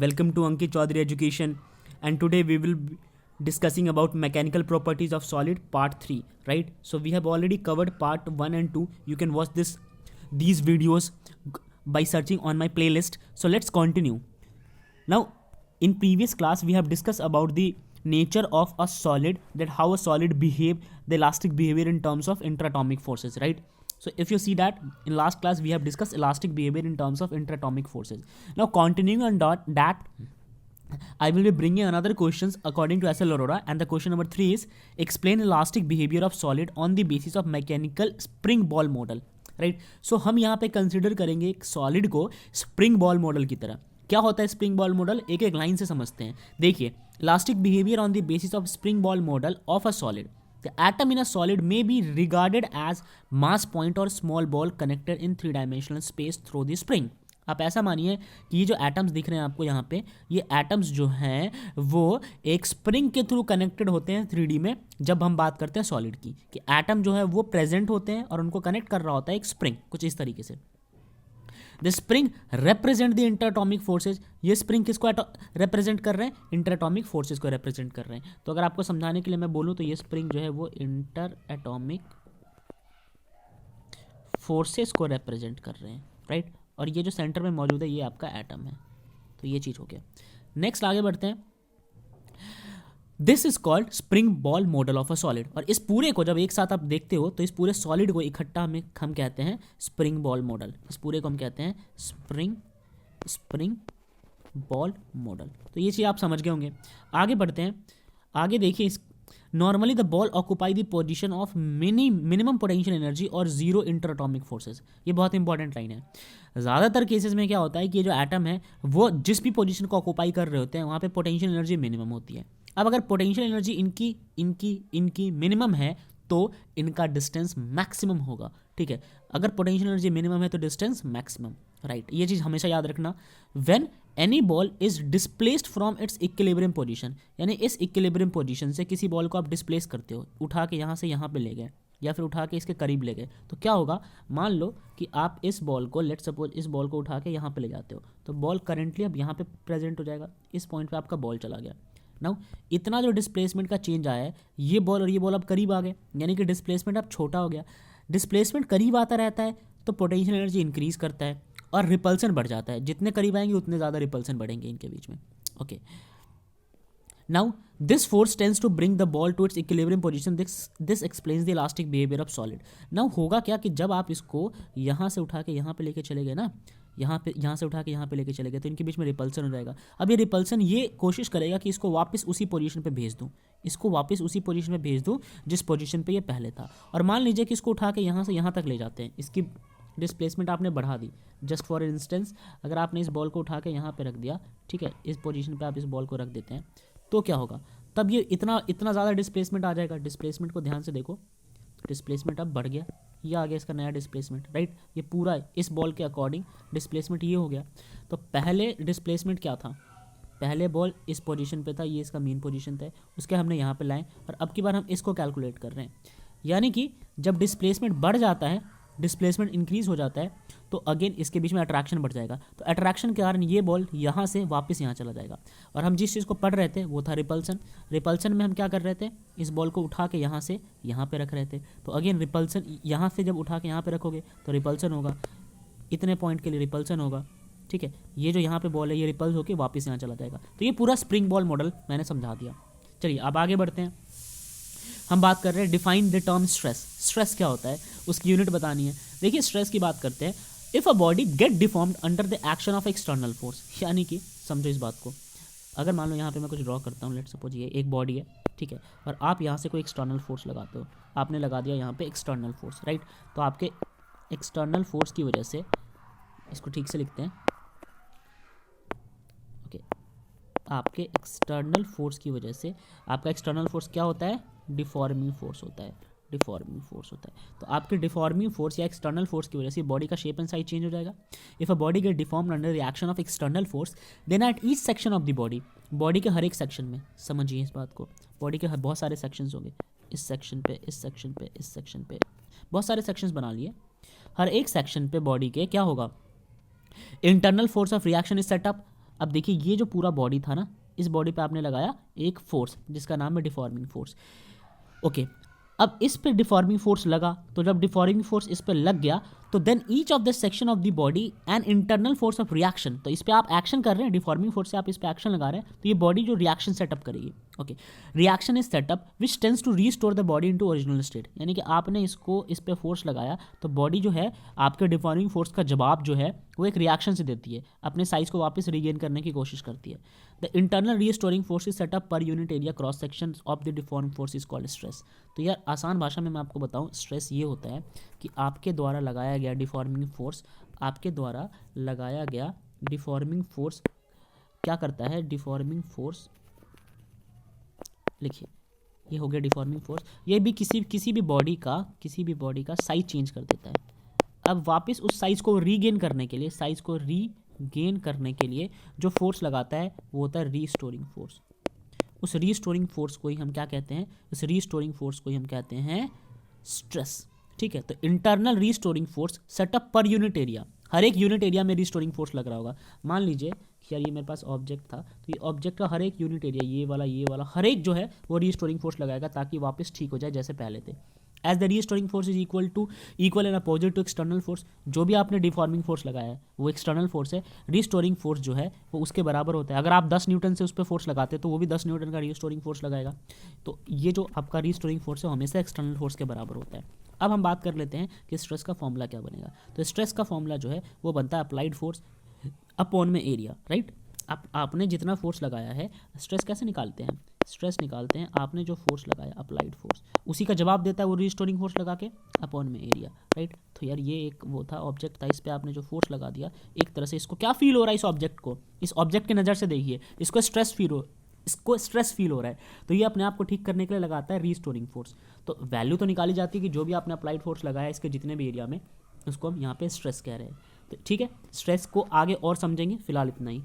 Welcome to Ankit Chaudhary Education, and today we will be discussing about mechanical properties of solid part 3, right? So we have already covered part 1 and 2. You can watch these videos by searching on my playlist. So let's continue. Now, in previous class we have discussed about the nature of a solid, that how a solid behave, the elastic behavior in terms of interatomic forces, right? So if you see that in last class we have discussed elastic behavior in terms of interatomic forces. Now continuing on that, I will be bringing another questions according to S.L. Arora, and the question number 3 is explain elastic behavior of solid on the basis of mechanical spring ball model, right. So हम यहाँ पे consider करेंगे एक solid को spring ball model की तरह. क्या होता है स्प्रिंग बॉल मॉडल, एक एक लाइन से समझते हैं. देखिए, elastic behaviour on the basis of spring ball model of a solid. The atom in a solid may be regarded as mass point और small ball connected in 3 dimensional space through the spring. आप ऐसा मानिए कि ये जो atoms दिख रहे हैं आपको यहाँ पे, ये एटम्स जो हैं वो एक स्प्रिंग के थ्रू कनेक्टेड होते हैं 3D में. जब हम बात करते हैं सॉलिड की, कि एटम जो है वो प्रेजेंट होते हैं और उनको कनेक्ट कर रहा होता है एक स्प्रिंग, कुछ इस तरीके से. The spring represent the interatomic forces. ये स्प्रिंग किसको रिप्रेजेंट कर रहे हैं? इंटरएटॉमिक फोर्सेज को रिप्रेजेंट कर रहे हैं. तो अगर आपको समझाने के लिए मैं बोलूँ तो ये स्प्रिंग जो है वो इंटरएटॉमिक फोर्सेज को रिप्रेजेंट कर रहे हैं, राइट. और ये जो सेंटर में मौजूद है ये आपका एटम है. तो ये चीज़ हो गया. नेक्स्ट आगे बढ़ते हैं. This is called spring ball model of a solid. और इस पूरे को जब एक साथ आप देखते हो तो इस पूरे सॉलिड को इकट्ठा हम कहते हैं स्प्रिंग बॉल मॉडल. इस पूरे को हम कहते हैं स्प्रिंग बॉल मॉडल. तो ये चीज़ आप समझ गए होंगे. आगे बढ़ते हैं. आगे देखिए, normally the ball occupy the position of minimum potential energy और जीरो इंटरएटॉमिक फोर्सेज. ये बहुत इंपॉर्टेंट लाइन है. ज़्यादातर केसेस में क्या होता है कि ये जो एटम है वो जिस भी पोजीशन को ऑक्यूपाई कर रहे होते हैं वहाँ पे पोटेंशियल एनर्जी मिनिमम होती है. अब अगर पोटेंशियल एनर्जी इनकी मिनिमम है तो इनका डिस्टेंस मैक्सिमम होगा, ठीक है. अगर पोटेंशियल एनर्जी मिनिमम है तो डिस्टेंस मैक्सिमम, राइट. ये चीज़ हमेशा याद रखना. When any ball is displaced from its equilibrium position, यानी इस इक्विलिब्रियम पोजीशन से किसी बॉल को आप डिस्प्लेस करते हो, उठा के यहाँ से यहाँ पे ले गए या फिर उठा के इसके करीब ले गए, तो क्या होगा? मान लो कि आप इस बॉल को, लेट सपोज इस बॉल को उठा के यहाँ पे ले जाते हो, तो बॉल करेंटली अब यहाँ पे प्रेजेंट हो जाएगा. इस पॉइंट पे आपका बॉल चला गया. नाउ इतना जो डिस्प्लेसमेंट का चेंज आया है, ये बॉल और ये बॉल अब करीब आ गए, यानी कि डिस्प्लेसमेंट अब छोटा हो गया. डिस्प्लेसमेंट करीब आता रहता है तो पोटेंशियल एनर्जी इंक्रीज करता है और रिपल्सन बढ़ जाता है. जितने करीब आएंगे उतने ज़्यादा रिपल्सन बढ़ेंगे इनके बीच में. Okay, now this force tends to bring the ball to its equilibrium position. This explains the elastic behaviour of solid. Now होगा क्या कि जब आप इसको यहाँ से उठा के यहाँ पे लेके चले गए ना, यहाँ से उठा के यहाँ पे लेके चले गए, तो इनके बीच में रिपल्सन हो जाएगा. अब ये रिपल्सन ये कोशिश करेगा कि इसको वापस उसी पोजीशन पे भेज दूँ, इसको वापस उसी पोजीशन पे भेज दूँ जिस पोजीशन पे ये पहले था. और मान लीजिए कि इसको उठा के यहाँ से यहाँ तक ले जाते हैं, इसकी डिस्प्लेसमेंट आपने बढ़ा दी. जस्ट फॉर इंस्टेंस, अगर आपने इस बॉल को उठा के यहाँ पे रख दिया, ठीक है, इस पोजीशन पे आप इस बॉल को रख देते हैं, तो क्या होगा? तब ये इतना ज़्यादा डिस्प्लेसमेंट आ जाएगा. डिस्प्लेसमेंट को ध्यान से देखो, डिस्प्लेसमेंट अब बढ़ गया, ये आ गया इसका नया डिस्प्लेसमेंट, राइट. ये पूरा इस बॉल के अकॉर्डिंग डिस्प्लेसमेंट ये हो गया. तो पहले डिस्प्लेसमेंट क्या था? पहले बॉल इस पोजीशन पे था, ये इसका मेन पोजीशन था, उसके हमने यहाँ पे लाए और अब की बार हम इसको कैलकुलेट कर रहे हैं. यानी कि जब डिस्प्लेसमेंट बढ़ जाता है, डिस्प्लेसमेंट इंक्रीज हो जाता है, तो अगेन इसके बीच में अट्रैक्शन बढ़ जाएगा. तो अट्रैक्शन के कारण ये बॉल यहाँ से वापस यहाँ चला जाएगा. और हम जिस चीज़ को पढ़ रहे थे वो था रिपल्सन. रिपल्सन में हम क्या कर रहे थे? इस बॉल को उठा के यहाँ से यहाँ पे रख रहे थे. तो अगेन रिपल्सन, यहाँ से जब उठा के यहाँ पे रखोगे तो रिपल्सन होगा, इतने पॉइंट के लिए रिपल्सन होगा, ठीक है. ये जो यहाँ पे बॉल है ये रिपल्स होकर वापस यहाँ चला जाएगा. तो ये पूरा स्प्रिंग बॉल मॉडल मैंने समझा दिया. चलिए अब आगे बढ़ते हैं. हम बात कर रहे हैं define the term stress. Stress क्या होता है उसकी यूनिट बतानी है. देखिए, स्ट्रेस की बात करते हैं. If a body get deformed under the action of external force, यानी कि समझो इस बात को. अगर मान लो यहाँ पे मैं कुछ ड्रॉ करता हूँ, लेट सपोज ये एक बॉडी है, ठीक है, और आप यहाँ से कोई एक्सटर्नल फोर्स लगाते हो, आपने लगा दिया यहाँ पे एक्सटर्नल फोर्स, राइट. तो आपके एक्सटर्नल फोर्स की वजह से, इसको ठीक से लिखते हैं, ओके, आपके एक्सटर्नल फोर्स की वजह से, आपका एक्सटर्नल फोर्स क्या होता है? डिफॉर्मिंग फोर्स होता है. डिफॉर्मिंग फोर्स होता है. तो आपके डिफॉर्मिंग फोर्स या एक्सटर्नल फोर्स की वजह से बॉडी का शेप एंड साइज चेंज हो जाएगा. If a body get deformed under reaction of external force, then at each section of the body, body के हर एक सेक्शन में, समझिए इस बात को, बॉडी के बहुत सारे सेक्शंस होंगे, इस सेक्शन पे, इस सेक्शन पे, इस सेक्शन पे, बहुत सारे सेक्शंस बना लिए. हर एक सेक्शन पे बॉडी के क्या होगा? Internal force of reaction is setup. अब देखिए ये जो पूरा बॉडी था ना, इस बॉडी पे आपने लगाया एक फोर्स जिसका नाम है डिफॉर्मिंग फोर्स। ओके, अब इस पे डिफॉर्मिंग फोर्स लगा, तो जब डिफॉर्मिंग फोर्स इस पे लग गया तो then each of the section of the body and internal force of reaction, तो इस पे आप एक्शन कर रहे हैं, डिफॉर्मिंग फोर्स से आप इस पे एक्शन लगा रहे हैं, तो ये बॉडी जो रिएक्शन सेटअप करेगी। Okay, reaction is setup which tends to restore the body into original state, यानी कि आपने इसको इस पे फोर्स लगाया तो बॉडी जो है आपके डिफॉर्मिंग फोर्स का जवाब जो है वो एक रिएक्शन से देती है, अपने साइज को वापस रीगेन करने की कोशिश करती है। The internal restoring force is setup per unit area cross section of the deforming force is called stress. तो यार आसान भाषा में मैं आपको बताऊं, स्ट्रेस ये होता है कि आपके द्वारा लगाया गया डिफॉर्मिंग फोर्स, आपके द्वारा लगाया गया डिफॉर्मिंग फोर्स क्या करता है, डिफॉर्मिंग फोर्स लिखिए, ये हो गया डिफॉर्मिंग फोर्स, ये भी किसी भी बॉडी का साइज चेंज कर देता है। अब वापस उस साइज को रीगेन करने के लिए, जो फोर्स लगाता है वो होता है रीस्टोरिंग फोर्स। उस रीस्टोरिंग फोर्स को ही हम क्या कहते हैं, उस रीस्टोरिंग फोर्स को ही हम कहते हैं स्ट्रेस। ठीक है, तो internal restoring force setup per unit area, हर एक यूनिट एरिया में रीस्टोरिंग फोर्स लग रहा होगा। मान लीजिए कि यार ये मेरे पास ऑब्जेक्ट था, तो ये ऑब्जेक्ट का हर एक यूनिट एरिया, ये वाला हर एक जो है वो रीस्टोरिंग फोर्स लगाएगा ताकि वापस ठीक हो जाए जैसे पहले थे। As the restoring force is equal and opposite to external force, जो भी आपने डिफॉर्मिंग फोर्स लगाया है वो एक्सटर्नल फोर्स है, रीस्टोरिंग फोर्स जो है वो उसके बराबर होता है। अगर आप 10 न्यूटन से उस पर फोर्स लगाते तो वो भी 10 न्यूटन का रीस्टोरिंग फोर्स लगाएगा। तो ये जो आपका रीस्टोरिंग फोर्स है हमेशा एक्सटर्नल फोर्स के बराबर होता है। अब हम बात कर लेते हैं कि स्ट्रेस का फॉर्मूला क्या बनेगा। तो स्ट्रेस का फॉर्मूला जो है वो बनता है अप्लाइड फोर्स अपॉन में एरिया, राइट। आपने जितना फोर्स लगाया है, स्ट्रेस कैसे निकालते हैं, स्ट्रेस निकालते हैं आपने जो फोर्स लगाया अप्लाइड फोर्स, उसी का जवाब देता है वो रीस्टोरिंग फोर्स लगा के अपॉन में एरिया, राइट। तो यार ये एक वो था ऑब्जेक्ट था, इस पे आपने जो फोर्स लगा दिया, एक तरह से इसको क्या फील हो रहा है, इस ऑब्जेक्ट को, इस ऑब्जेक्ट की नज़र से देखिए, इसको स्ट्रेस फील हो रहा है, तो ये अपने आप को ठीक करने के लिए लगाता है रीस्टोरिंग फोर्स। तो वैल्यू तो निकाली जाती है कि जो भी आपने अप्लाइड फोर्स लगाया इसके जितने भी एरिया में, उसको हम यहाँ पे स्ट्रेस कह रहे हैं। तो ठीक है, स्ट्रेस को आगे और समझेंगे, फिलहाल इतना ही।